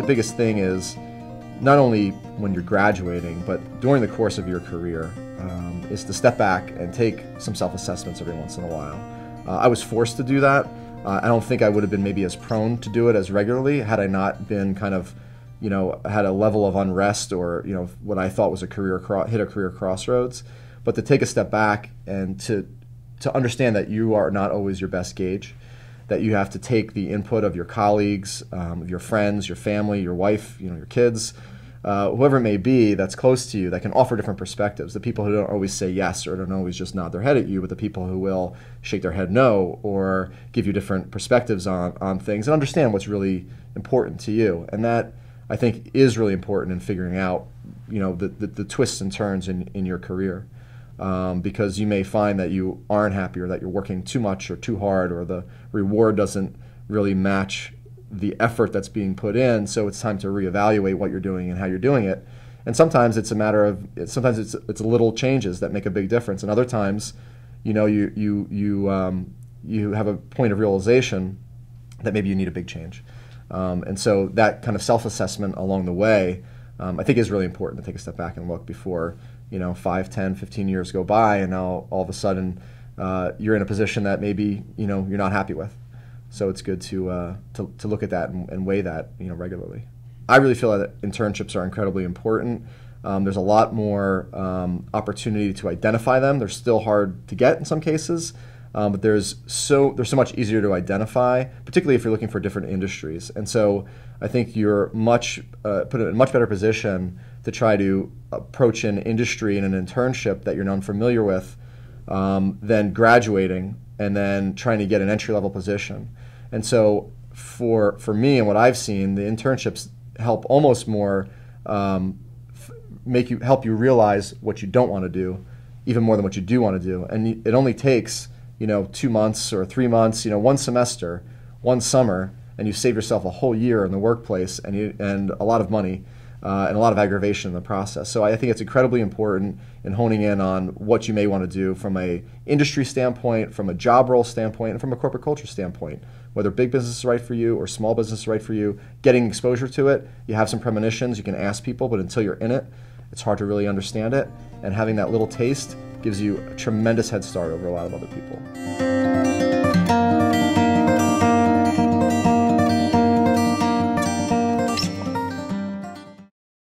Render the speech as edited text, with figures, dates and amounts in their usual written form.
biggest thing is not only when you're graduating, but during the course of your career, is to step back and take some self-assessments every once in a while. I was forced to do that. I don't think I would have been maybe as prone to do it as regularly had I not been kind of, had a level of unrest or, what I thought was hit a career crossroads. But to take a step back and to understand that you are not always your best gauge, that you have to take the input of your colleagues, of your friends, your family, your wife, your kids, whoever it may be that's close to you that can offer different perspectives. The people who don't always say yes or don't always just nod their head at you, but the people who will shake their head no or give you different perspectives on things and understand what's really important to you. And that, I think, is really important in figuring out, the twists and turns in your career. Because you may find that you aren't happy or that you're working too much or too hard or the reward doesn't really match the effort that's being put in, so it's time to reevaluate what you're doing and how you're doing it. And sometimes it's a matter of, sometimes it's little changes that make a big difference, and other times, you have a point of realization that maybe you need a big change. And so that kind of self-assessment along the way, I think is really important to take a step back and look before 5, 10, 15 years go by, and now all of a sudden you're in a position that maybe you're not happy with. So it's good to look at that and weigh that regularly. I really feel that internships are incredibly important. There's a lot more opportunity to identify them. They're still hard to get in some cases, but they're so much easier to identify, particularly if you're looking for different industries. And so I think you're put in a much better position to try to approach an industry and an internship that you're unfamiliar with than graduating and then trying to get an entry-level position. And so for me and what I've seen, the internships help almost more help you realize what you don't want to do, even more than what you do want to do. And it only takes 2 months or 3 months, one semester, one summer, and you save yourself a whole year in the workplace and a lot of money and a lot of aggravation in the process. So I think it's incredibly important in honing in on what you may want to do from a industry standpoint, from a job role standpoint, and from a corporate culture standpoint. Whether big business is right for you or small business is right for you, getting exposure to it, you have some premonitions, you can ask people, but until you're in it, it's hard to really understand it. And having that little taste gives you a tremendous head start over a lot of other people.